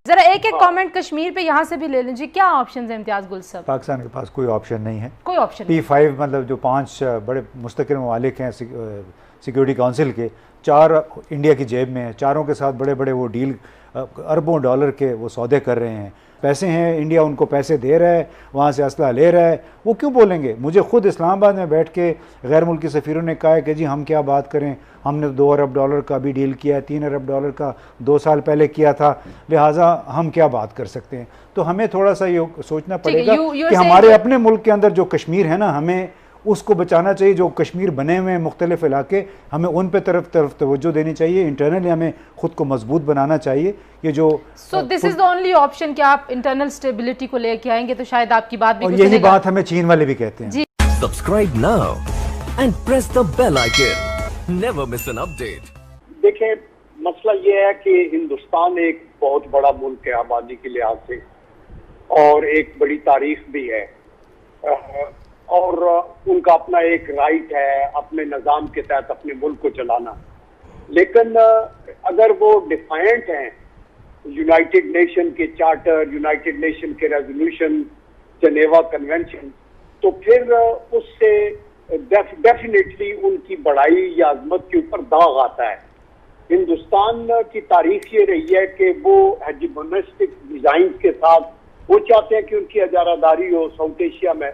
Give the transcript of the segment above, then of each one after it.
जरा एक एक कमेंट कश्मीर पे यहाँ से भी ले लीजिए, क्या ऑप्शन है इम्तियाज गुल साहब? पाकिस्तान के पास कोई ऑप्शन नहीं है, कोई ऑप्शन P5 मतलब जो 5 बड़े मुस्तकिल ममालिक हैं सिक्योरिटी काउंसिल के, 4 इंडिया की जेब में हैं, चारों के साथ बड़े बड़े वो डील अरबों डॉलर के वो सौदे कर रहे हैं, पैसे हैं, इंडिया उनको पैसे दे रहा है, वहाँ से असला ले रहा है, वो क्यों बोलेंगे? मुझे खुद इस्लामाबाद में बैठ के गैर मुल्की सफ़ीरों ने कहा है कि जी हम क्या बात करें, हमने 2 अरब डॉलर का भी डील किया है, 3 अरब डॉलर का 2 साल पहले किया था, लिहाजा हम क्या बात कर सकते हैं। तो हमें थोड़ा सा ये सोचना पड़ेगा कि हमारे अपने मुल्क के अंदर जो कश्मीर है ना, हमें उसको बचाना चाहिए। जो कश्मीर बने हुए हैं मुख्तलिफ इलाके, हमें उन पे तरफ तवज्जो देनी चाहिए, इंटरनली हमें खुद को मजबूत बनाना चाहिए। ये जो this is the only option कि आप इंटरनल स्टेबिलिटी को लेके आएंगे तो शायद आपकी बात भी और यही बात हमें चीन वाले भी कहते हैं। Subscribe now and press the bell icon, never miss an update. देखिए, मसला ये है कि हिंदुस्तान एक बहुत बड़ा मुल्क है आबादी के लिहाज से, और एक बड़ी तारीख भी है, और उनका अपना एक राइट है अपने निज़ाम के तहत अपने मुल्क को चलाना। लेकिन अगर वो डिफाइंट हैं यूनाइटेड नेशन के चार्टर, यूनाइटेड नेशन के रेजोल्यूशन, जनेवा कन्वेंशन, तो फिर उससे डेफिनेटली उनकी बड़ाई या अजमत के ऊपर दाग आता है। हिंदुस्तान की तारीख ये रही है कि वो हेजिमोनिस्टिक डिजाइन के साथ वो चाहते हैं कि उनकी अजारादारी हो साउथ एशिया में,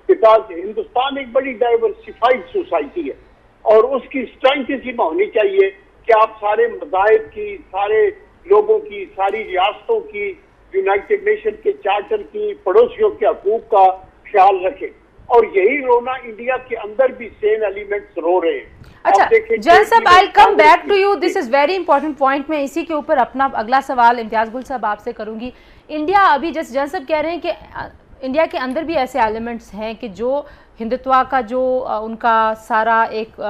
बिकॉज हिंदुस्तान एक बड़ी डाइवर्सिफाइड सोसाइटी है, और उसकी स्ट्रेंथ इसी में होनी चाहिए कि आप सारे मज़ाहिब की, सारे लोगों की, सारी रियासतों की, यूनाइटेड नेशन के चार्टर की, पड़ोसियों के हकूक का ख्याल रखें। और यही रोना इंडिया के अंदर भी सेम एलिमेंट्स रो रहे हैं। अच्छा जैन साहब, I come back to you, this is very important point. मैं इसी के ऊपर अपना अगला सवाल इम्तियाज गुल साहब आपसे करूंगी। इंडिया अभी जैसे जैन साहब कह रहे हैं कि इंडिया के अंदर भी ऐसे एलिमेंट्स हैं कि जो हिंदुत्व का जो उनका सारा एक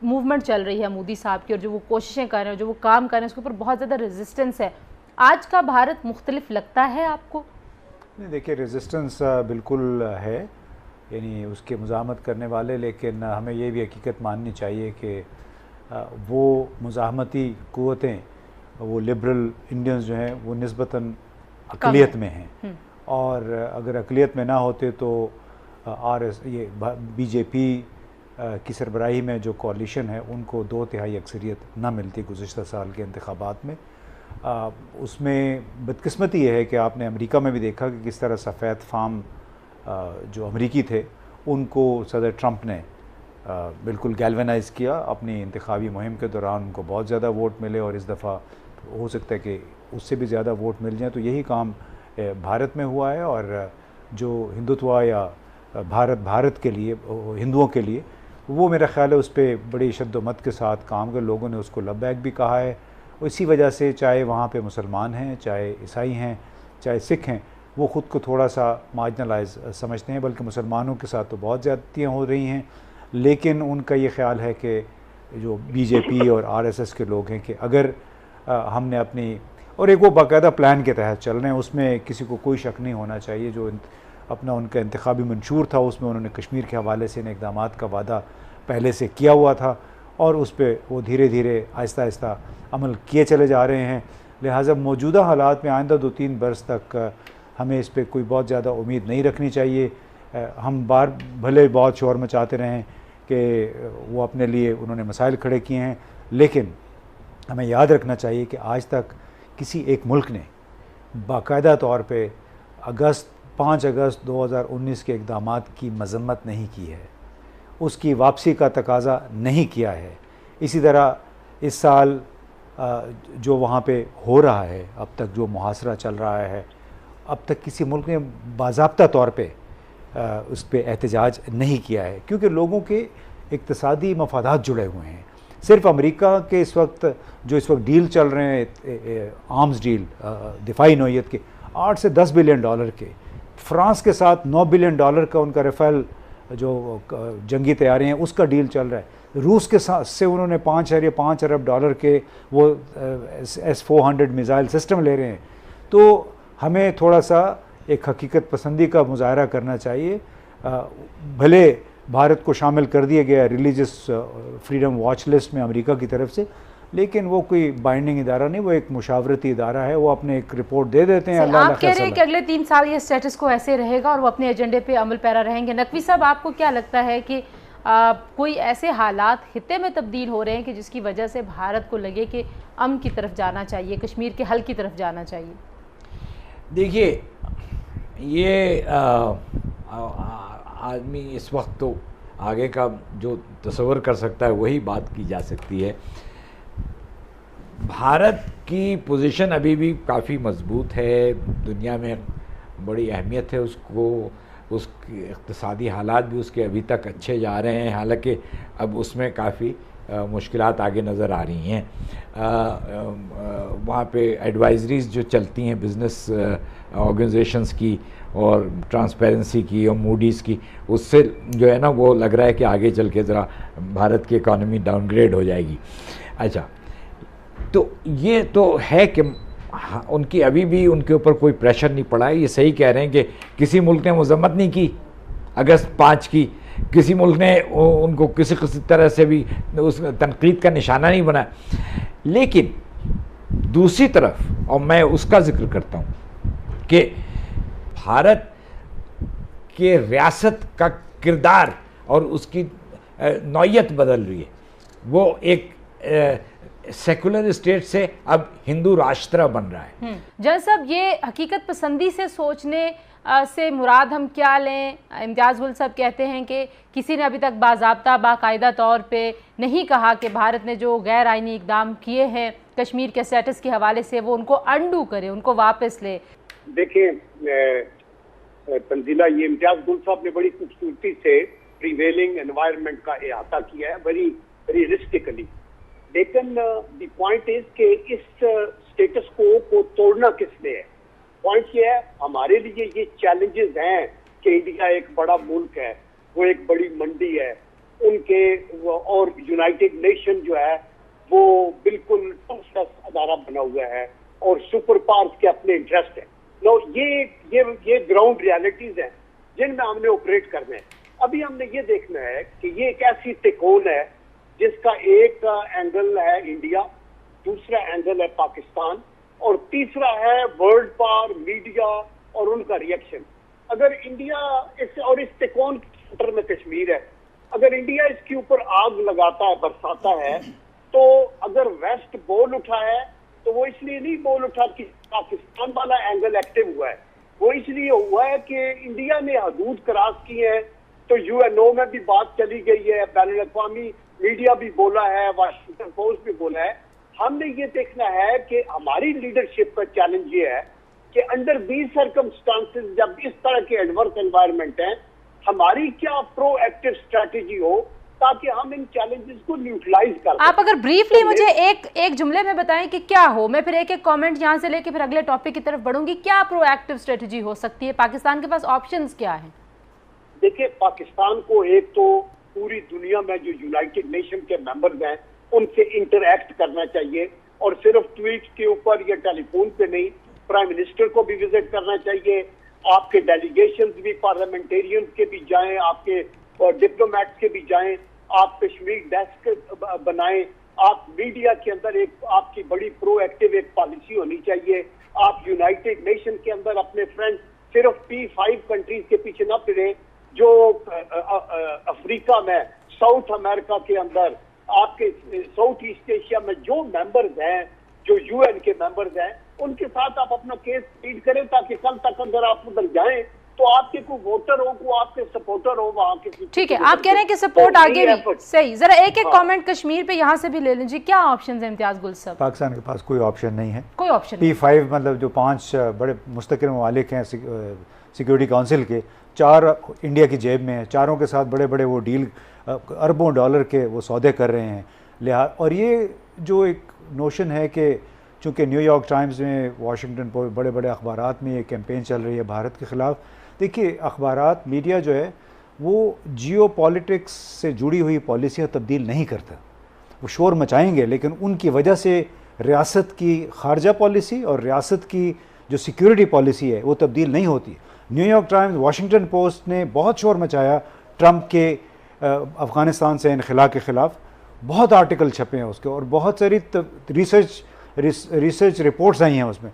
मूवमेंट चल रही है मोदी साहब की, और जो वो कोशिशें कर रहे हैं, जो वो काम कर रहे हैं, उसके ऊपर बहुत ज़्यादा रेजिस्टेंस है। आज का भारत मुख्तलिफ लगता है आपको? नहीं, देखिए रेजिस्टेंस बिल्कुल है, यानी उसके मुज़ाहमत करने वाले, लेकिन हमें ये भी हकीकत माननी चाहिए कि वो मुज़ाहमती क़ुव्वतें, वो लिबरल इंडियंस जो हैं वो निस्बतन अक़लियत में हैं, और अगर अक़लियत में ना होते तो ये बीजेपी की सरबराही में जो कोalition है उनको 2/3 अक्सरियत ना मिलती गुज़िश्ता साल के इंतखाबात में। उसमें बदकिस्मती ये है कि आपने अमेरिका में भी देखा कि किस तरह सफ़ेद फार्म जो अमेरिकी थे उनको सदर ट्रंप ने बिल्कुल गैल्वेनाइज़ किया अपनी इंतखाबी मुहिम के दौरान। उनको बहुत ज़्यादा वोट मिले, और इस दफ़ा हो सकता है कि उससे भी ज़्यादा वोट मिल जाए। तो यही काम भारत में हुआ है, और जो हिंदुत्व या भारत के लिए, हिंदुओं के लिए, वो मेरा ख़्याल है उस पर बड़ी शद्दोमत के साथ काम कर, लोगों ने उसको लब्बैक भी कहा है। इसी वजह से चाहे वहाँ पे मुसलमान हैं, चाहे ईसाई हैं, चाहे सिख हैं, वो ख़ुद को थोड़ा सा मार्जिनलाइज समझते हैं, बल्कि मुसलमानों के साथ तो बहुत ज़्यादतियाँ हो रही हैं। लेकिन उनका ये ख्याल है कि जो बीजेपी और आरएसएस के लोग हैं कि अगर हमने अपनी, और एक वो बाकायदा प्लान के तहत चल रहे हैं, उसमें किसी को कोई शक नहीं होना चाहिए। जो अपना उनका इंतखाबी मंशूर था उसमें उन्होंने कश्मीर के हवाले से इन इक़दामात का वादा पहले से किया हुआ था, और उस पर वो धीरे धीरे आहिस्ता आहिस्ता अमल किए चले जा रहे हैं। लिहाजा मौजूदा हालात में आइंदा 2-3 बरस तक हमें इस पर कोई बहुत ज़्यादा उम्मीद नहीं रखनी चाहिए। हम भले बहुत शोर मचाते रहें कि वो अपने लिए उन्होंने मसाइल खड़े किए हैं, लेकिन हमें याद रखना चाहिए कि आज तक किसी एक मुल्क ने बाकायदा तौर पे 5 अगस्त 2019 के इक़दामात की मज़म्मत नहीं की है, उसकी वापसी का तकाज़ा नहीं किया है। इसी तरह इस साल जो वहाँ पे हो रहा है, अब तक जो मुहासरा चल रहा है, अब तक किसी मुल्क ने बाज़ाब्ता तौर पे उस पर एहतजाज नहीं किया है, क्योंकि लोगों के इक़्तिसादी मफादात जुड़े हुए हैं। सिर्फ अमेरिका के इस वक्त डील चल रहे हैं, आर्म्स डील दिफाई नौइयत के 8 से 10 बिलियन डॉलर के, फ्रांस के साथ 9 बिलियन डॉलर का उनका राफेल जो जंगी तैयारी हैं उसका डील चल रहा है। रूस के साथ से उन्होंने 5.5 अरब डॉलर के वो S-400 मिसाइल सिस्टम ले रहे हैं। तो हमें थोड़ा सा एक हकीकत पसंदी का मुजाहरा करना चाहिए। भले भारत को शामिल कर दिया गया रिलीजियस फ्रीडम वॉच लिस्ट में अमेरिका की तरफ से, लेकिन वो कोई बाइंडिंग इदारा नहीं, वो एक मुशावरती इदारा है, वो अपने एक रिपोर्ट दे देते हैं। आप कह रहे हैं कि अगले 3 साल ये स्टेटस को ऐसे रहेगा और वो अपने एजेंडे पे अमल पैरा रहेंगे। नकवी साहब, आपको क्या लगता है कि कोई ऐसे हालात खित्ते में तब्दील हो रहे हैं कि जिसकी वजह से भारत को लगे कि अमन की तरफ जाना चाहिए, कश्मीर के हल की तरफ जाना चाहिए? देखिए, ये आदमी इस वक्त तो आगे का जो तस्वर कर सकता है वही बात की जा सकती है। भारत की पोजीशन अभी भी काफ़ी मजबूत है, दुनिया में बड़ी अहमियत है उसको, उसके इक़्तिसादी हालात भी उसके अभी तक अच्छे जा रहे हैं, हालांकि अब उसमें काफ़ी मुश्किलात आगे नज़र आ रही हैं। वहाँ पे एडवाइजरीज़ जो चलती हैं बिज़नेस ऑर्गेनाइजेशंस की और ट्रांसपेरेंसी की और मूडीज़ की, उससे जो है ना वो लग रहा है कि आगे चल के ज़रा भारत की इकॉनमी डाउनग्रेड हो जाएगी। अच्छा, तो ये तो है कि उनकी अभी भी उनके ऊपर कोई प्रेशर नहीं पड़ा है। ये सही कह रहे हैं कि किसी मुल्क ने मजम्मत नहीं की अगस्त 5 की, किसी मुल्क ने उनको किसी तरह से भी उस तनकीद का निशाना नहीं बनाया। लेकिन दूसरी तरफ, और मैं उसका जिक्र करता हूँ कि भारत के रियासत का किरदार और उसकी नौयत बदल रही है। वो एक सेकुलर स्टेट से अब हिंदू राष्ट्र बन रहा है। जन साहब, ये हकीकत पसंदी से सोचने से मुराद हम क्या लें? इम्तियाज़ गुल साहब कहते हैं कि किसी ने अभी तक बाज़ाब्ता बाकायदा तौर पे नहीं कहा कि भारत ने जो गैर आइनी इकदाम किए हैं कश्मीर के स्टेटस के हवाले से वो उनको अंडू करे, उनको वापस ले। देखिए तंजीला, ये इम्तियाज़ गुल साहब ने बड़ी खूबसूरती से प्रिवेलिंग एनवायरनमेंट का अहाता किया है, वेरी रियलिस्टिकली। लेकिन द पॉइंट इज कि इस स्टेटस को तोड़ना किसने है? पॉइंट ये है, हमारे लिए ये चैलेंजेस हैं कि इंडिया एक बड़ा मुल्क है, वो एक बड़ी मंडी है उनके, और यूनाइटेड नेशन जो है वो बिल्कुल अदारा बना हुआ है और सुपर पावर्स के अपने इंटरेस्ट है। नो, ये ग्राउंड रियलिटीज हैं जिनमें हमने ऑपरेट करना है। अभी हमने ये देखना है कि ये एक ऐसी तिकोन है जिसका एक एंगल है इंडिया, दूसरा एंगल है पाकिस्तान और तीसरा है वर्ल्ड पावर, मीडिया और उनका रिएक्शन। अगर इंडिया इस तिकोन के सेंटर में कश्मीर है, अगर इंडिया इसके ऊपर आग लगाता है, बरसाता है, तो अगर वेस्ट बोल उठा है तो वो इसलिए नहीं बोल उठा कि पाकिस्तान वाला एंगल एक्टिव हुआ है, वो इसलिए हुआ है कि इंडिया ने हदूद क्रॉस की है। तो यूएनओ में भी बात चली गई है, बैनुल-अक़वामी मीडिया भी बोला है, वाशिंगटन पोस्ट भी बोला है। हमने ये देखना है कि हमारी लीडरशिप का चैलेंज ये है कि अंडर दीज सर्कमस्टांसेस, जब इस तरह के एडवर्स एनवायरनमेंट है, हमारी क्या प्रोएक्टिव स्ट्रेटेजी हो ताकि हम इन चैलेंजेस को न्यूट्रलाइज कर सकें। आप अगर ब्रीफली मुझे एक जुमले में बताएं कि क्या हो, मैं फिर एक कमेंट यहाँ से लेके फिर अगले टॉपिक की तरफ बढ़ूंगी। क्या प्रोएक्टिव स्ट्रेटेजी हो सकती है? पाकिस्तान के पास ऑप्शंस क्या हैं? देखिए, पाकिस्तान को एक तो पूरी दुनिया में जो यूनाइटेड नेशन के मेंबर्स हैं उनसे इंटरैक्ट करना चाहिए, और सिर्फ ट्वीट के ऊपर या टेलीफोन पे नहीं, प्राइम मिनिस्टर को भी विजिट करना चाहिए। आपके डेलीगेशंस भी, पार्लियामेंटेरियंस के भी जाएं, आपके डिप्लोमेट्स के भी जाएं, आप कश्मीर डेस्क बनाएं, आप मीडिया के अंदर एक आपकी बड़ी प्रोएक्टिव एक पॉलिसी होनी चाहिए। आप यूनाइटेड नेशन के अंदर अपने फ्रेंड सिर्फ P5 कंट्रीज के पीछे ना फिरे, जो अफ्रीका में, साउथ अमेरिका के अंदर, आपके साउथ ईस्ट एशिया में जो मेंबर्स हैं, जो यूएन के मेंबर्स हैं, उनके साथ आप अपना केस लीड करें ताकि कल तक अगर आप उधर जाएं तो आपके कोई वोटर हो, को आपके सपोर्टर हो वहां के। ठीक है, आप कह रहे हैं कि सपोर्ट आगे भी सही। जरा एक कमेंट कश्मीर पे यहाँ से भी ले लीजिए, क्या ऑप्शन है इम्तियाज गुल साहब? पाकिस्तान के पास कोई ऑप्शन नहीं है, कोई ऑप्शन P5 मतलब जो 5 बड़े मुस्तकिल ममालिक हैं सिक्योरिटी काउंसिल के, 4 इंडिया की जेब में है, चारों के साथ बड़े बड़े वो डील अरबों डॉलर के वो सौदे कर रहे हैं। और ये जो एक नोशन है कि चूँकि न्यूयॉर्क टाइम्स में, वाशिंगटन पोस्ट, बड़े बड़े अखबारात में ये कैंपेन चल रही है भारत के ख़िलाफ़। देखिए, अखबारात, मीडिया जो है वो जियो पॉलिटिक्स से जुड़ी हुई पॉलिसियाँ तब्दील नहीं करता। वो शोर मचाएंगे लेकिन उनकी वजह से रियासत की खारजा पॉलिसी और रियासत की जो सिक्योरिटी पॉलिसी है वो तब्दील नहीं होती। न्यूयॉर्क टाइम्स, वाशिंगटन पोस्ट ने बहुत शोर मचाया ट्रंप के अफ़गानिस्तान से इनखला के ख़िलाफ़। बहुत आर्टिकल छपे हैं उसके, और बहुत सारी रिसर्च रिपोर्ट्स आई हैं उसमें।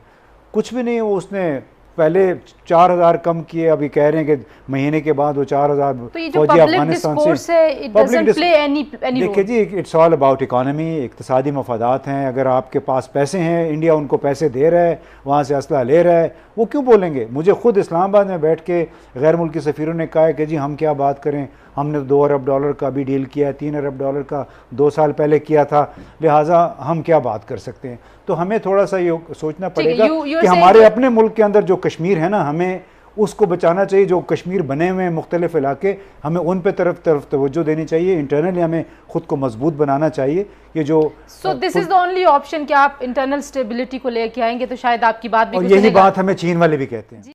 कुछ भी नहीं है, वो उसने पहले 4000 कम किए, अभी कह रहे हैं कि महीने के बाद वो 4000 तो ये जो पब्लिक डिस्कोर्स है, it doesn't play any role. देखिए जी, इट्स ऑल अबाउट इकोनॉमी, इक्तिसादी मफादात हैं। अगर आपके पास पैसे हैं, इंडिया उनको पैसे दे रहा है, वहाँ से असला ले रहा है, वो क्यों बोलेंगे? मुझे खुद इस्लामाबाद में बैठ के गैर मुल्की सफ़ीरों ने कहा है कि जी हम क्या बात करें, हमने $2 अरब का भी डील किया है, $3 अरब का 2 साल पहले किया था, लिहाजा हम क्या बात कर सकते हैं। तो हमें थोड़ा सा ये सोचना पड़ेगा कि हमारे अपने मुल्क के अंदर जो कश्मीर है ना, हमें उसको बचाना चाहिए। जो कश्मीर बने हुए हैं मुख्तलिफ इलाके, हमें उन पे तरफ तवज्जो देनी चाहिए। इंटरनली हमें खुद को मजबूत बनाना चाहिए। ये जो so this is the only option कि आप इंटरनल स्टेबिलिटी को लेके आएंगे तो शायद आपकी बात भी और कुछ यही सुनेगा। बात हमें चीन वाले भी कहते हैं।